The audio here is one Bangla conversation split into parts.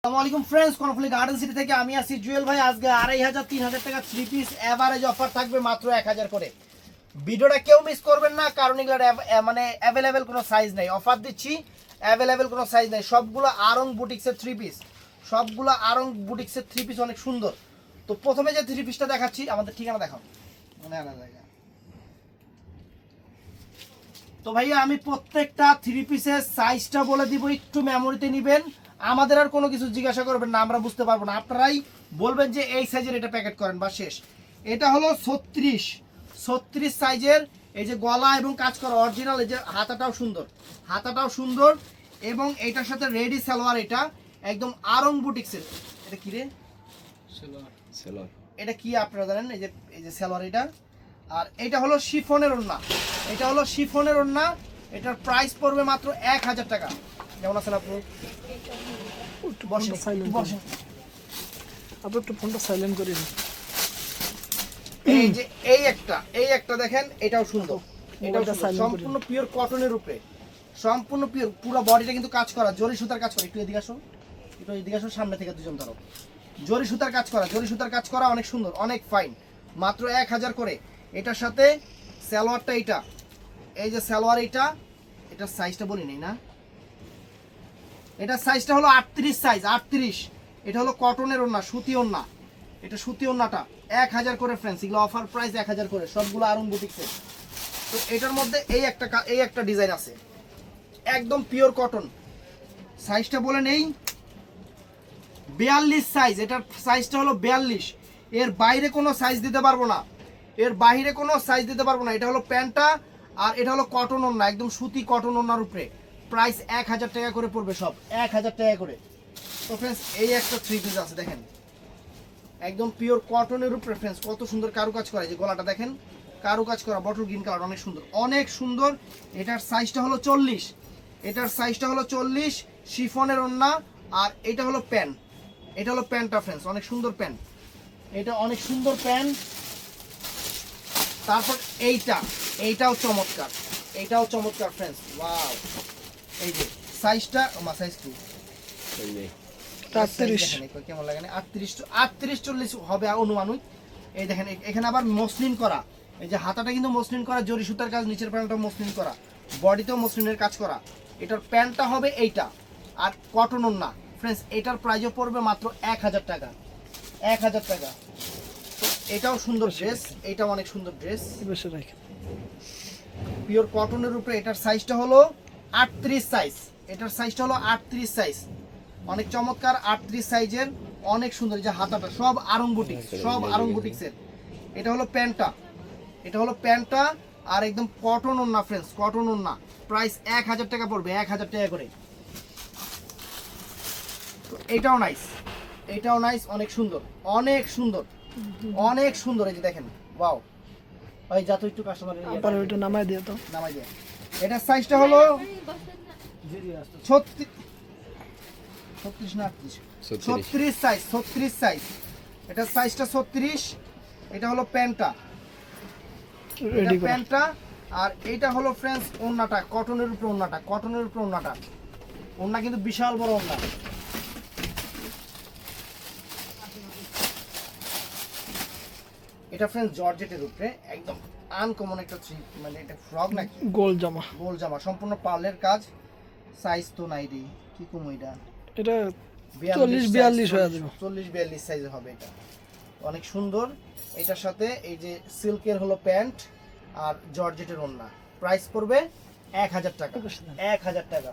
আসসালামু আলাইকুম ফ্রেন্ডস, কর্নফ্লি গার্ডেন সিটি থেকে আমি আছি জুয়েল ভাই। আজকে 2500-3000 টাকা 3 পিস এভারেজ অফার থাকবে মাত্র 1000 করে। ভিডিওটা কেউ মিস করবেন না, কারণ এগুলোর মানে অ্যাভেলেবেল কোনো সাইজ নেই। অফার দিচ্ছি, অ্যাভেলেবেল কোনো সাইজ নেই। সবগুলো আরং বুটিক্সের 3 পিস, সবগুলো আরং বুটিক্সের 3 পিস, অনেক সুন্দর। তো প্রথমে যে 3 পিসটা দেখাচ্ছি, আমাদের ঠিকানা দেখাও মনে আলাদা জায়গা। তো ভাইয়া আমি প্রত্যেকটা 3 পিসের সাইজটা বলে দিব, একটু মেমোরিতে নেবেন। আমাদের আর কোনো কিছু জিজ্ঞাসা করবেন না, আমরা বুঝতে পারবো না। আপনারাই বলবেন যে এই সাইজের এটা প্যাকেট করেন, বা শেষ। এটা হলো 36 সাইজের। এই যে গলা এবং কাজ করা অরিজিনাল, এই যে হাতাটাও সুন্দর, হাতাটাও সুন্দর। এবং এটার সাথে রেডি সালোয়ার, এটা একদম আরং বুটিক্সের। এটা কি রে? সালোয়ার। এটা কি আপনারা জানেন? এই যে সালোয়ার এটা। আর এটা হলো শিফনের ওড়না, এটা হলো শিফনের ওড়না। এটার প্রাইস পড়বে মাত্র 1000 টাকা। কেমন আছেন আপনি? একটু ফোনটা সাইলেন্ট করে দিন। এই যে এই একটা দেখেন, এটাও সুন্দর। এটাও সম্পূর্ণ পিওর কটনের উপরে, সম্পূর্ণ পিওর, পুরো বডিটা কিন্তু কাজ করা, জরি সুতার কাজ করা। একটু এদিকে আসো, একটু এদিকে আসো, সামনে থেকে দুজন ধরো। জরি সুতার কাজ করা, জরি সুতার কাজ করা, অনেক সুন্দর, অনেক ফাইন। মাত্র 1000 করে। এটার সাথে সালোয়ারটা এইটা, এই যে সালোয়ার এইটা, এটার সাইজটা বলি নাই না, এটার সাইজটা হলো 38 সাইজ, 38। এটা হলো কটনের ওড়না, সুতি ওড়না। এটা সুতি ওড়নাটা 1000 করে ফ্রেন্ডস। এগুলো অফার প্রাইস 1000 করে, সবগুলো আরং বুটিক্সের। তো এটার মধ্যে এই একটা ডিজাইন আছে, একদম পিওর কটন। সাইজটা বলে নেই, 42 সাইজ। এটার সাইজটা হলো 42। এর বাইরে কোনো সাইজ দিতে পারবো না, এর বাইরে কোনো সাইজ দিতে পারবো না। এটা হলো প্যান্টটা, আর এটা হলো কটন ওড়না, একদম সুতি কটন ওড়নার উপরে। প্রাইস 1000 টাকা করে পড়বে, সব 1000 টাকা করে। তো ফ্রেন্ডস এই একটা 3 পিস আছে, দেখেন একদম পিওর কটনের উপরে ফ্রেন্ডস, কত সুন্দর কারুকাজ করা। এই যে গলাটা দেখেন, কারুকাজ করা, বটল গ্রিন কালার, অনেক সুন্দর, অনেক সুন্দর। এটার সাইজটা হলো 40, এটার সাইজটা হলো 40। শিফনের ওড়না, আর এটা হলো প্যান্ট, এটা হলো প্যান্টটা ফ্রেন্ডস, অনেক সুন্দর প্যান্ট, এটা অনেক সুন্দর প্যান্ট। তারপর এইটাও চমৎকার, এইটাও চমৎকার ফ্রেন্ডস, ওয়াও। এই যে সাইজটা, সাইজ কি? 38 কেমন লাগে না? 38-40 হবে অনুমানিক। এই দেখেন এখানে আবার মসলিন করা, এই যে হাতাটা কিন্তু মসলিন করা, জরি সুতার কাজ, নিচের প্যান্টটাও মসলিন করা, বডিতেও মসলিনের কাজ করা। এটার প্যান্টটা হবে এইটা, আর কটন ওড়না ফ্রেন্ডস। এটার প্রাইসও পড়বে মাত্র 1000 টাকা, 1000 টাকা। তো এটাও সুন্দর ড্রেস, এটাও অনেক সুন্দর ড্রেস, পিওর কটনের উপরে। এটার সাইজটা হলো 38 সাইজ, এটার সাইজটা হলো 38 সাইজ, অনেক চমৎকার 38 সাইজের, অনেক সুন্দর। যে হাতাটা সব আরং বুটিক্স, সব আরং বুটিক্সের। এটা হলো প্যান্টটা, এটা হলো প্যান্টটা, আর একদম কটন ওড়না ফ্রেন্ডস, কটন ওড়না। প্রাইস 1000 টাকা পড়বে, 1000 টাকা করে। তো এটাও নাইস, এটাও নাইস, অনেক সুন্দর, অনেক সুন্দর, অনেক সুন্দর। এই যে দেখেন, ওয়াও। ওই যা তো একটু কাস্টমারের আবার ওইটা নামাই দিও তো, নামাই দিয়ে। এটার সাইজটা হলো 36 না 38, 36 সাইজ, 36 সাইজ। এটার সাইজটা 36। এটা হলো প্যান্টটা, রেডি করা। প্যান্টটা। আর এইটা হলো ফ্রেন্ডস ওড়নাটা, কটনের উপরে ওড়নাটা, কটনের উপরে ওড়নাটা। ওড়না কিন্তু বিশাল বড় ওড়না। এটা ফ্রেন্ডস জর্জেটের উপরে, একদম আনকমন একটা মানে এটা ফ্রক নাকি গোল জামা, গোল জামা, সম্পূর্ণ পার্লের কাজ। সাইজ তো নাই রে, কি কম এটা, এটা 40-42 হয়ে যাবে, 40-42 সাইজের হবে এটা, অনেক সুন্দর। এটার সাথে এই যে সিল্কের হলো প্যান্ট, আর জর্জেটের ওড়না। প্রাইস পড়বে 1000 টাকা, 1000 টাকা।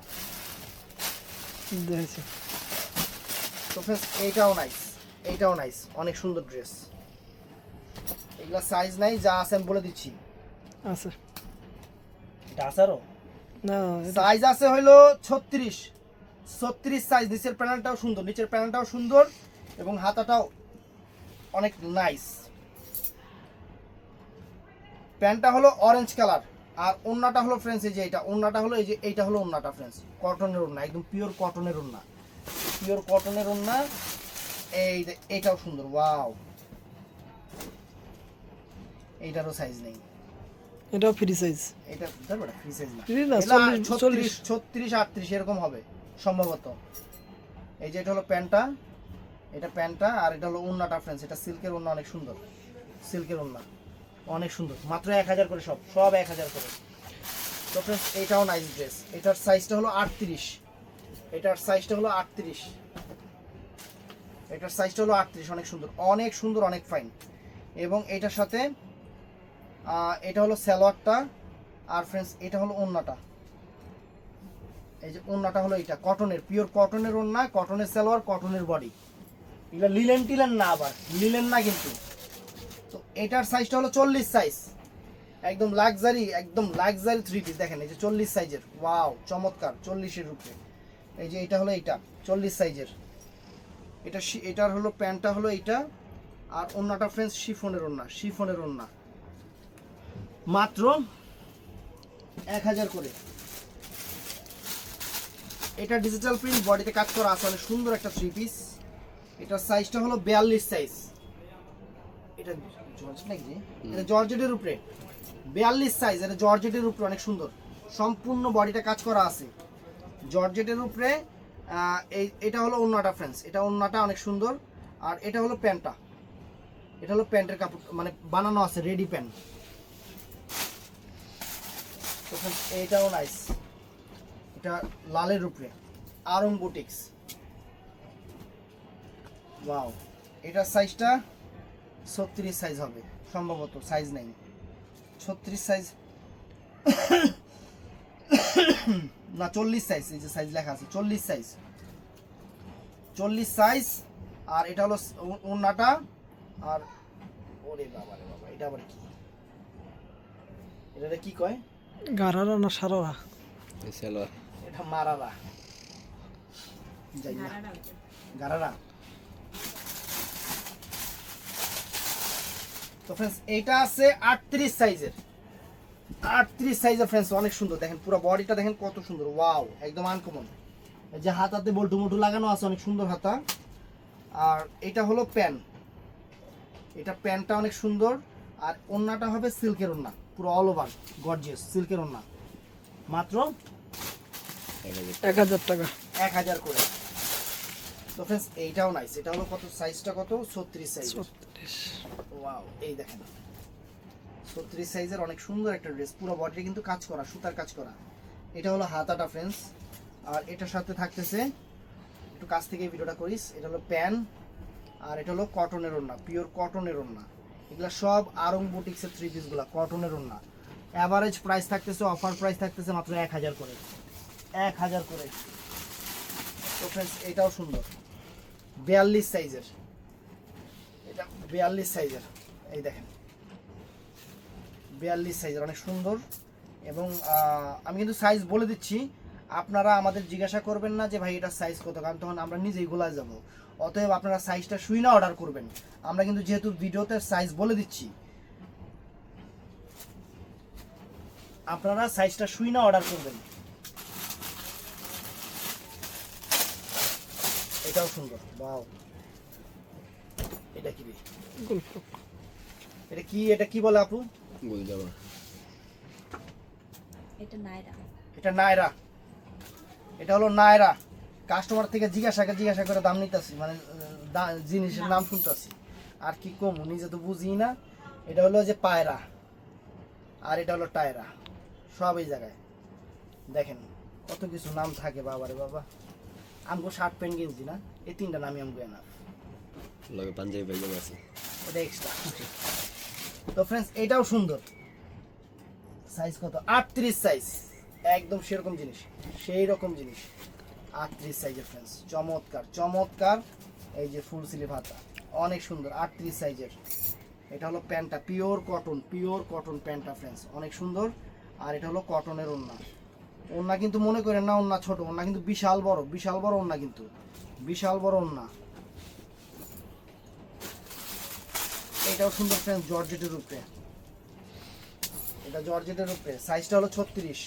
দেখেছি। তো ফ্রেন্ডস এইটাও নাইস, এইটাও নাইস, অনেক সুন্দর ড্রেস। এগুলা সাইজ নাই, যা আছে আমি বলে দিচ্ছি। আছে এটা আসারও না, সাইজ আছে হইলো 36 সাইজ। নিচের প্যানেলটাও সুন্দর, নিচের প্যানেলটাও সুন্দর, এবং হাতাটাও অনেক নাইস। প্যান্টটা হলো অরেঞ্জ কালার, আর ওড়নাটা হলো ফ্রেন্ডস এই যে এটা, ওড়নাটা হলো এই যে এইটা হলো ওড়নাটা ফ্রেন্ডস, কটনের ওড়না, একদম পিওর কটনের ওড়না, পিওর কটনের ওড়না। এই এটাও সুন্দর, ওয়াও। এইটারও সাইজ নেই, এটাও ফ্রি সাইজ। এটা ধরবে ফ্রি সাইজ না, ফ্রি না, 36 38 এরকম হবে সম্ভবত। এই যে এটা হলো প্যান্টটা, এটা প্যান্টটা, আর এটা হলো ওড়নাটা ফ্রেন্ডস। এটা সিল্কের ওড়না, অনেক সুন্দর সিল্কের ওড়না, অনেক সুন্দর। মাত্র 1000 করে, সব 1000 করে। তো ফ্রেন্ডস এটাও নাইস ড্রেস। এটার সাইজটা হলো 38, এটার সাইজটা হলো 38, এটার সাইজটা হলো 38। অনেক সুন্দর, অনেক সুন্দর, অনেক ফাইন। এবং এটার সাথে এটা হলো সালোয়ারটা, আর ফ্রেন্ডস এটা হলো ওড়নাটা। এই যে ওড়নাটা হলো এটা কটনের, পিওর কটনের ওড়না, কটনের সালোয়ার, কটনের বডি। এগুলো লিলেন টিলেন না, আবার লিলেন না কিন্তু। তো এটার সাইজটা হলো 40 সাইজ, একদম লাক্সারি, একদম লাক্সারি 3 পিস। দেখেন এই যে 40 সাইজের, ওয়াও চমৎকার, 40-এর উপরে। এই যে এটা হলো এইটা 40 সাইজের। এটা এটার হলো প্যান্টটা হলো এইটা, আর ওড়নাটা ফ্রেন্ডস শিফনের ওড়না, শিফনের ওড়না। মাত্র 1000 করে। এটা ডিজিটাল প্রিন্ট, বডিতে কাজ করা আছে, অনেক সুন্দর একটা 3 পিস। এটার সাইজটা হলো 42 সাইজ। এটা জর্জেট নাকি রে? এটা জর্জেটের উপরে 42 সাইজ, এটা জর্জেটের উপরে, অনেক সুন্দর। সম্পূর্ণ বডিটা কাজ করা আছে জর্জেটের উপরে। এটা হলো ওড়নাটা ফ্রেন্ডস, এটা ওড়নাটা অনেক সুন্দর। আর এটা হলো প্যান্টটা, এটা হলো প্যান্টের কাপড়, মানে বানানো আছে রেডি প্যান্ট। তো ফ্রেন্ডস এইটাও নাইস, এটা লালের উপরে, আরং বুটিক্স, ওয়াও। এটার সাইজটা 36 সাইজ হবে সম্ভবত, সাইজ নেই 36 সাইজ না 40 সাইজ, এই যে সাইজ লেখা আছে 40 সাইজ, 40 সাইজ। আর এটা হলো ওড়নাটা। আর ওরে বাবা রে বাবা, এটা আবার কি, এটা কি কয়? গারারা না সারারা? সালোয়ার। এটা মারারা, যাই না, গারারা। তো ফ্রেন্ডস এটা আছে 38 সাইজের, 38 সাইজের ফ্রেন্ডস, অনেক সুন্দর। দেখেন পুরো বডিটা দেখেন কত সুন্দর, ওয়াও একদম আনকমন। এই যে হাতাতে বল্টু মোটু লাগানো আছে, অনেক সুন্দর হাতা। আর এটা হলো প্যান্ট, এটা প্যান্টটা অনেক সুন্দর। আর ওড়নাটা হবে সিল্কের ওড়না, পুরো অল ওভার গর্জিয়াস সিল্কের ওড়না। মাত্র 1000 টাকা। 1000 করে। তো ফ্রেন্ডস এইটাও নাইস, এটা হলো কত, সাইজটা কত, 36 সাইজ। 36। ওয়াও, এই দেখেন 36 সাইজের, অনেক সুন্দর একটা ড্রেস। পুরো বডিটা কিন্তু কাজ করা, সুতার কাজ করা। এটা হলো হাতাটা ফ্রেন্ডস। আর এটার সাথে থাকতেছে, একটু কাছ থেকে ভিডিওটা করিস, এটা হলো প্যান্ট। আর এটা হলো কটনের ওড়না, পিওর কটনের ওড়না। এগুলা সব আরং বুটিক্সের 3 পিসগুলা কটনের ওড়না। অ্যাভারেজ প্রাইস থাকতেছে, অফার প্রাইস থাকতেছে মাত্র 1000 করে, 1000 করে। তো ফ্রেন্ডস এটাও সুন্দর, 42 সাইজের, এটা 42 সাইজের। এই দেখেন 42 সাইজের, অনেক সুন্দর। এবং আমি কিন্তু সাইজ বলে দিচ্ছি, আপনারা আমাদের জিজ্ঞাসা করবেন না যে ভাই এটা সাইজ কত, কারণ তখন আমরা নিজেই গোলা যাব। অতএব আপনারা সাইজটা শুই না অর্ডার করবেন। আমরা কিন্তু যেহেতু ভিডিওতে সাইজ বলে দিচ্ছি, আপনারা সাইজটা শুই না অর্ডার করবেন। এটাও সুন্দর, ওয়াও। এটা কি রে? এটা কি, এটা কি বলে আপু? গোল জামা। এটা নায়রা। এটা নায়রা, এটা হলো নায়রা। কাস্টমার থেকে জিজ্ঞাসা করে দাম নিতেছি, মানে জিনিসের নাম শুনতেছি। আর কি কম, নিজে তো বুঝি না। এটা হলো যে পায়রা, আর এটা হলো টায়রা, সব এই জায়গায়। দেখেন কত কিছু নাম থাকে, বাবারে বাবা। আমগো শার্ট প্যান্ট গেঞ্জি না, এই 3টা নামই আমগো না, লগে পাঞ্জাবি পায়জামা আছে। ওটা এক্সট্রা। তো ফ্রেন্ডস এটাও সুন্দর, সাইজ কত, 38 সাইজ, একদম সেরকম জিনিস, সেই রকম জিনিস। 38 সাইজের ফ্রেন্ডস, চমৎকার চমৎকার। এই যে ফুল স্লিভ হাতা, অনেক সুন্দর, 38 সাইজের। এটা হলো প্যান্টটা, পিওর কটন প্যান্টটা ফ্রেন্ডস, অনেক সুন্দর। আর এটা হলো কটনের ওড়না। ওড়না কিন্তু মনে করেন না ওড়না ছোট, ওড়না কিন্তু বিশাল বড় ওড়না, কিন্তু বিশাল বড় ওড়না। এটাও সুন্দর ফ্রেন্ডস, জর্জেটের উপরে, এটা জর্জেটের উপরে, সাইজটা হলো 36,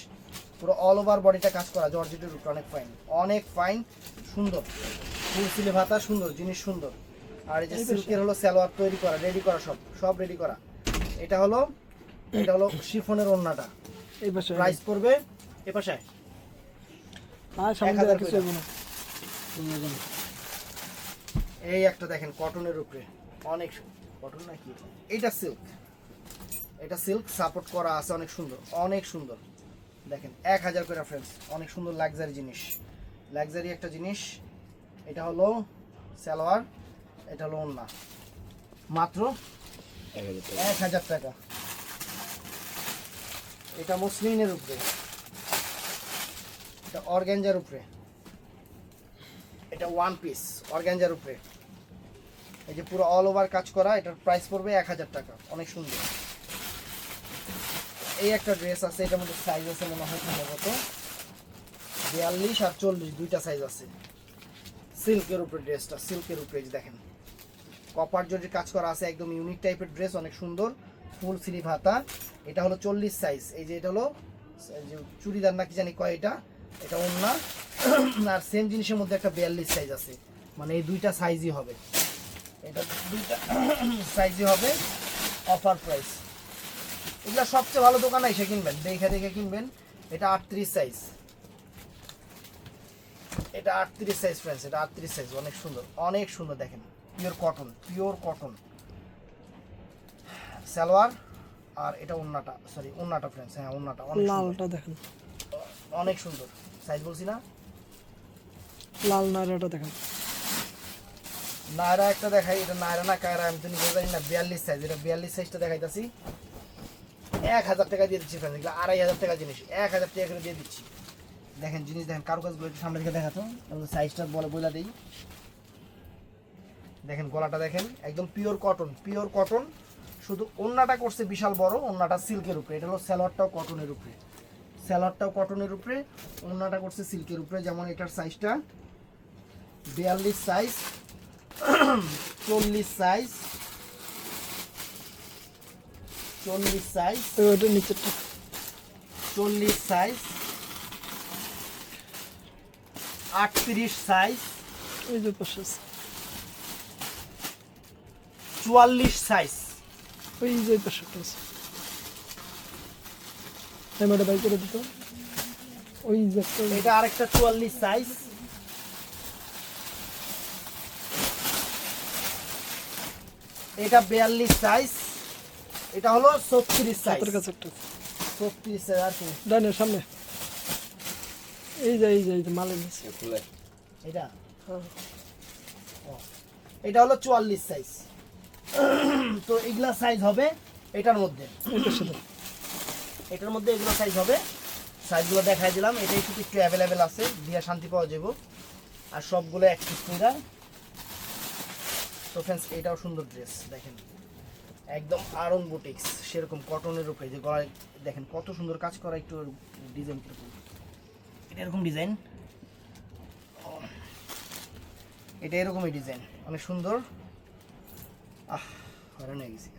পুরো অল ওভার বডিটা কাজ করা, জর্জেটের উপরে, অনেক ফাইন, অনেক ফাইন, সুন্দর। ফুল স্লিভ হাতা, সুন্দর জিনিস, সুন্দর। আর এই যে সিল্কের হলো সালোয়ার তৈরি করা, রেডি করা, সব রেডি করা। এটা হলো শিফনের ওড়নাটা। এই পাশে প্রাইস পড়বে এ পাশে আর সামনে 1000 কিছু করে। হবে না। এই একটা দেখেন কটনের উপরে, অনেক কটন নাকি এটা সিল্ক, এটা সিল্ক সাপোর্ট করা আছে, অনেক সুন্দর, অনেক সুন্দর। দেখেন 1000 করে ফ্রেন্ডস, অনেক সুন্দর লাক্সারি জিনিস, লাক্সারি একটা জিনিস। এটা হলো সালোয়ার, এটা হলো ওড়না, মাত্র 1000 টাকা। এটা মসলিনের উপরে, এটা অর্গানজার উপরে, এটা ওয়ান পিস অর্গানজার উপরে, এই যে পুরো অল ওভার কাজ করা, এটার প্রাইস পড়বে 1000 টাকা, অনেক সুন্দর। এই একটা ড্রেস আছে, এটার মধ্যে সাইজ আছে মনে হয় সম্ভবত 42 আর 40, দুইটা সাইজ আছে। সিল্কের উপরে ড্রেসটা, সিল্কের উপরে দেখেন কপার জরির কাজ করা আছে, একদম ইউনিক টাইপের ড্রেস, অনেক সুন্দর, ফুল স্লিভ হাতা। এটা হলো 40 সাইজ, এই যে এটা হলো যে চুড়িদার নাকি জানি কয়, এটা এটা ওড়না। আর সেম জিনিসের মধ্যে একটা 42 সাইজ আছে, মানে এই দুইটা সাইজই হবে, এটা দুইটা সাইজই হবে, অফার প্রাইস। এগুলো সবচেয়ে ভালো দোকানে এসে কিনবেন, দেখে দেখে কিনবেন। এটা 38 সাইজ, এটা 38 সাইজ ফ্রেন্ডস, এটা 38 সাইজ, অনেক সুন্দর, অনেক সুন্দর। দেখেন pure cotton, pure cotton salwar. আর এটা ওন্নাটা, সরি ওন্নাটা ফ্রেন্ডস, হ্যাঁ ওন্নাটা অনেক সুন্দর, লালটা দেখেন, অনেক সুন্দর সাইজ বলছি না। লাল নাইরাটা দেখেন, নায়রা একটা দেখাই, এটা নায়রা না কায়রা আমি তো নিজে জানি না। 42 সাইজ, এটা 42 সাইজটা দেখাইতাছি, 1000 টাকা দিয়ে দিচ্ছি ফ্রেন্ডস, এগুলো 2500 টাকা জিনিস, 1000 টাকা করে দিয়ে দিচ্ছি। দেখেন জিনিস দেখেন, কারুকাজগুলো একটু সামনে থেকে দেখাতো, সাইজটা বলে দিই। দেখেন গলাটা দেখেন, একদম পিওর কটন, পিওর কটন। শুধু ওন্নাটা করছে বিশাল বড়, ওন্নাটা সিল্কের উপরে, এটা হলো সালোয়ারটাও কটনের উপরে, সালোয়ারটাও কটনের উপরে, ওন্নাটা করছে সিল্কের উপরে। যেমন এটার সাইজটা 42 সাইজ, 40 সাইজ, 40 সাইজ, ওইটা নিচেরটা 40 সাইজ, 38 সাইজ, ওই যে পাশে আছে, 44 সাইজ। ওই যে পাশে আছে, আমি ওটা বাই করে দিত, ওই যে একটা এটা আরেকটা 44 সাইজ, এটা 42 সাইজ, এটা হলো 36 সাইজ, হাতের কাছে একটা 36 সাইজ। আর কি ডানের সামনে, এই যে মালের নিচে, এটা হ্যাঁ। এটা হলো 44 সাইজ। তো এগুলা সাইজ হবে এটার মধ্যে, এটার সাথে এটার মধ্যে এগুলো সাইজ হবে, সাইজগুলো দেখাই দিলাম। এটাই শুধু একটু অ্যাভেলেবেল আছে, দিয়া শান্তি পাওয়া যাবো, আর সবগুলো এক পিস কইরা। তো ফ্রেন্ডস এটাও সুন্দর ড্রেস, দেখেন একদম আরং বুটিক্স, সেরকম কটনের উপরে, যে গলায় দেখেন কত সুন্দর কাজ করা, একটু ডিজাইন কিরকম, এটা এরকম ডিজাইন, এটা এরকমই ডিজাইন, অনেক সুন্দর। হয়রান হয়ে গেছি।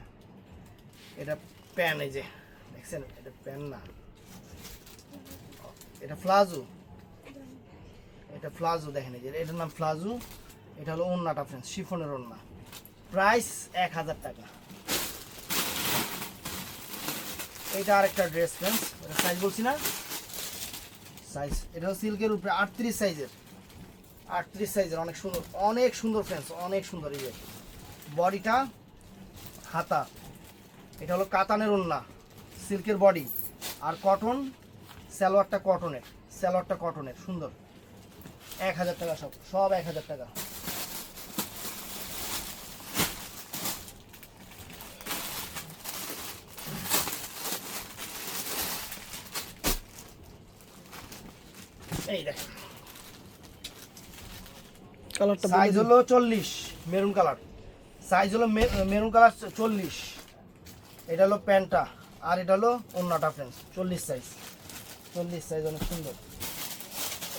এটা প্যান, এই যে দেখছেন, এটা প্যান না, এটা প্লাজো, এটা প্লাজো দেখেন, এই যে এটার নাম প্লাজো। এটা হলো ওন্নাটা ফ্রেন্ডস, শিফনের ওন্না, প্রাইস 1000 টাকা। এটা আরেকটা ড্রেস ফ্রেন্ডস, এটা সাইজ বলছি না, সাইজ এটা সিল্কের উপরে 38 সাইজের, 38 সাইজের, অনেক সুন্দর, অনেক সুন্দর ফ্রেন্ডস, অনেক সুন্দর। এই যে বডিটা, হাতা, এটা হলো কাতানের ওন্না, সিল্কের বডি, আর কটন, সালোয়ারটা কটনের, সালোয়ারটা কটনের, সুন্দর। 1000 টাকা, সব 1000 টাকা। এই দেখেন কালারটা সাইজ হলো 40, মেরুন কালার, সাইজ হলো মেরুন কালার 40। এটা হলো প্যান্টটা, আর এটা হলো ওন্নাটা ফ্রেন্ডস, 40 সাইজ, 40 সাইজ, অনেক সুন্দর।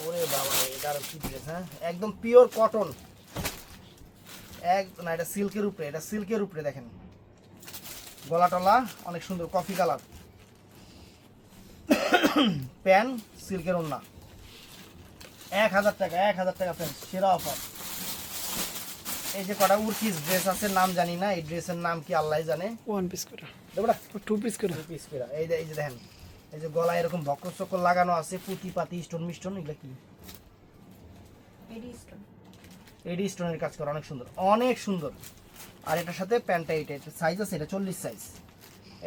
ওরে বাবা, এটা আরো কি ড্রেস, হ্যাঁ একদম পিওর কটন, না এটা সিল্কের উপরে, এটা সিল্কের উপরে দেখেন, গলাটলা অনেক সুন্দর, কফি কালার, প্যান সিল্কের ওন্না, 1000 টাকা, 1000 টাকা ফ্রেন্ডস, সেরা অফার। এই যে কটা উর্কিস ড্রেস আছে, নাম জানি না, এই ড্রেসের নাম কি আল্লাহ জানে। ওয়ান পিস করে, দেবো না, 2 পিস করে, পিস করে। এই যে দেখেন, এই যে গলায় এরকম বক্র চক্র লাগানো আছে, পুঁতি পাতি স্টোন মিস্টোন, এগুলো কি এডি স্টোনের কাজ করা, অনেক সুন্দর, অনেক সুন্দর। আর এটার সাথে প্যান্টটা এটা সাইজ আছে, এটা 40 সাইজ।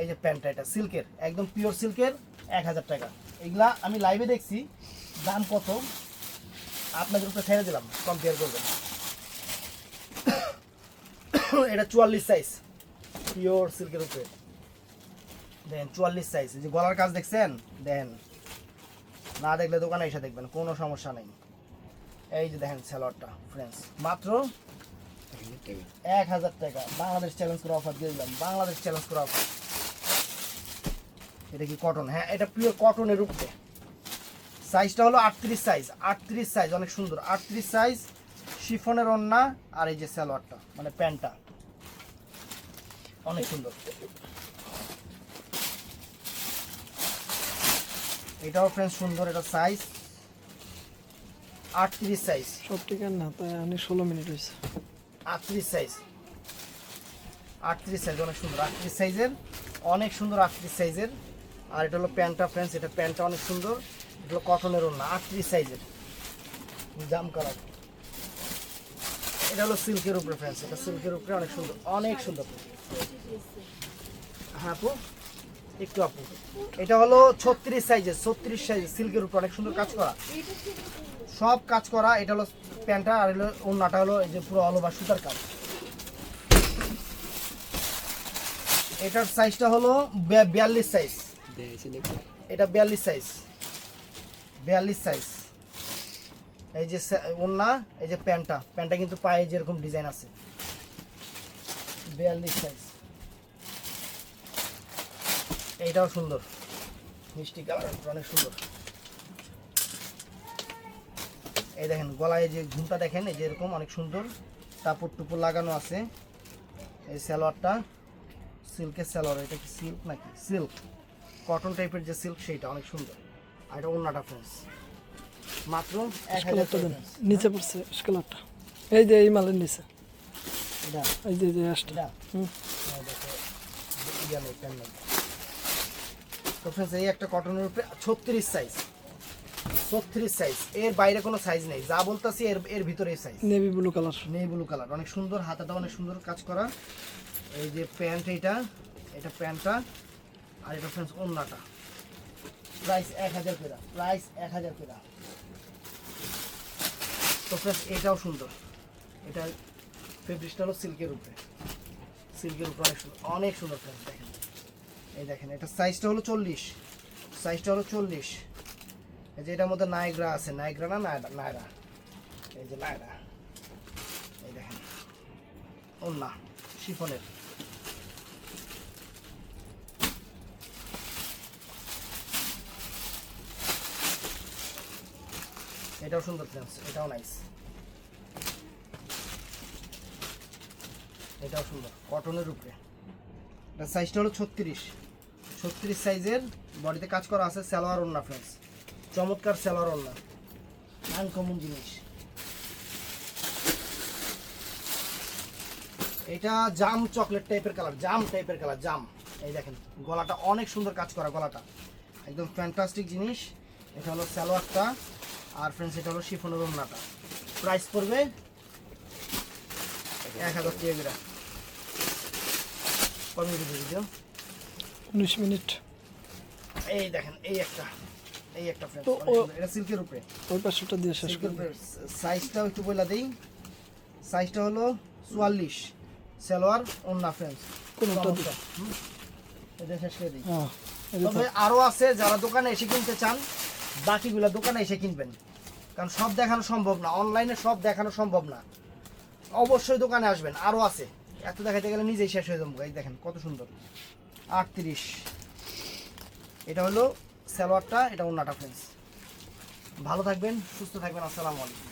এই যে প্যান্টটা এটা সিল্কের, একদম পিওর সিল্কের, 1000 টাকা। এগুলা আমি লাইভে দেখছি, দাম কত আপনাদের উপরে ছেড়ে দিলাম, কম্পেয়ার করবেন। এটা 44 সাইজ, পিওর সিল্কের উপরে দেখেন, 44 সাইজ। যে গলার কাজ দেখছেন, দেখেন, না দেখলে দোকানে এসে দেখবেন, কোনো সমস্যা নেই। এই যে দেখেন সালোয়ারটা ফ্রেন্ডস, মাত্র 1000 টাকা। বাংলাদেশ চ্যালেঞ্জ করে অফার দিয়ে দিলাম, বাংলাদেশ চ্যালেঞ্জ করে অফার। এটা কি কটন? হ্যাঁ, এটা পিওর কটনের উপরে। সাইজটা হলো 38 সাইজ, 38 সাইজ, অনেক সুন্দর 38 সাইজ। শিফনের ওড়না আর এই যে সালোয়ারটা মানে প্যান্টটা অনেক সুন্দর। এটাও ফ্রেন্ডস সুন্দর, এটা সাইজ 38 সাইজ। সব ঠিক আছে না, তাই আমি 16 মিনিট হয়েছে। 38 সাইজ, 38 সাইজ, অনেক সুন্দর 38 সাইজের, অনেক সুন্দর 38 সাইজের। আর এটা হলো প্যান্টটা ফ্রেন্ডস, এটা প্যান্টটা অনেক সুন্দর, এটা হলো কটনের ওড়না 38 সাইজের, জাম কালার। এটা হলো সিল্কের উপরে ফ্রেন্ডস, এটা সিল্কের উপরে, অনেক সুন্দর, অনেক সুন্দর। হ্যাঁ আপু, একটু আপু, এটা হলো 36 সাইজের, 36 সাইজের সিল্কের উপরে, অনেক সুন্দর কাজ করা, সব কাজ করা। এটা হলো প্যান্টটা, আর হলো ওড়নাটা হলো এই যে পুরো অল ওভার সুতার কাজ। এটার সাইজটা হলো 42 সাইজ, এটা 42 সাইজ, 42 সাইজ। এই যে ওড়না, এই যে প্যান্টটা, প্যান্টটা কিন্তু পায়ে যেরকম ডিজাইন আছে, 42 সাইজ। এইটাও সুন্দর, মিষ্টি কালার, অনেক সুন্দর। এই দেখেন গলায় যে ঘুমটা দেখেন, এই যে এরকম অনেক সুন্দর কাপড় টুপড় লাগানো আছে। এই সালোয়ারটা সিল্কের সালোয়ার, এটা কি সিল্ক নাকি সিল্ক, কটন টাইপের যে সিল্ক, সেইটা অনেক সুন্দর। আর এটা ওড়নাটা ফ্রেন্ডস মাত্র 1000 টাকা। নিচে পড়ছে স্কেলারটা, এই যে এই মালের নিচে, এটা এই যে আসটা। এটা হুম, তো ফ্রেন্ডস এই একটা কটনের উপরে 36 সাইজ, 36 সাইজ, এর বাইরে কোনো সাইজ নেই, যা বলতাছি এর এর ভিতরে সাইজ। নেভি ব্লু কালার, নেই ব্লু কালার, অনেক সুন্দর, হাতাটা অনেক সুন্দর কাজ করা। এই যে প্যান্ট, এটা এটা প্যান্টটা, আর এটা ফ্রেন্ডস ওড়নাটা। প্রাইস 1000 টাকা, প্রাইস 1000 টাকা। তো ফ্রেন্ডস এটাও সুন্দর, এটা ফেব্রিকটা হলো সিল্কের উপরে, সিল্কের উপরে অনেক সুন্দর, অনেক সুন্দর ফ্রেন্ডস। দেখেন, এই দেখেন, এটা সাইজটা হলো 40, সাইজটা হলো 40। এই যে এটার মধ্যে নায়গ্রা আছে, নায়গ্রা না নায়রা, এই যে নায়রা। এই দেখেন ওড়না শিফনের, এটাও সুন্দর ফ্রেন্ডস, এটাও নাইস, এটাও সুন্দর কটনের উপরে। এটা সাইজটা হলো 36, 36 সাইজের, বডিতে কাজ করা আছে, সালোয়ার ওড়না ফ্রেন্ডস, চমৎকার সালোয়ার ওড়না, আনকমন জিনিস। এটা জাম চকলেট টাইপের কালার, জাম টাইপের কালার, জাম। এই দেখেন গলাটা অনেক সুন্দর কাজ করা, গলাটা একদম ফ্যান্টাস্টিক জিনিস। এটা হলো সালোয়ারটা, আর ফ্রেন্ডস এটা হলো শিফনের ওড়নাটা। প্রাইস পড়বে 1000 টাকা। কত মিনিট ভিডিও? 19 মিনিট। এই দেখেন এই একটা, এই একটা ফ্রেন্ডস, তো এটা সিল্কের উপরে, ওই পাঁচশোটা দিয়ে শেষ সিল্কের করবে। উপরে। সাইজটাও একটু বলে দেই, সাইজটা হলো 44, সালোয়ার ওড়না ফ্রেন্ডস, কোনটা দিই? এটা শেষ করে দিই। হ্যাঁ, এটা তবে আরো আছে, যারা দোকানে এসে কিনতে চান বাকিগুলো দোকানে এসে কিনবেন, কারণ সব দেখানো সম্ভব না, অনলাইনে সব দেখানো সম্ভব না। অবশ্যই দোকানে আসবেন, আরো আছে, এত দেখাতে গেলে নিজেই শেষ হয়ে যাবো। এই দেখেন কত সুন্দর 38। এটা হলো সালোয়ারটা, এটা ওড়নাটা ফ্রেন্ডস। ভালো থাকবেন, সুস্থ থাকবেন, আসসালামু আলাইকুম।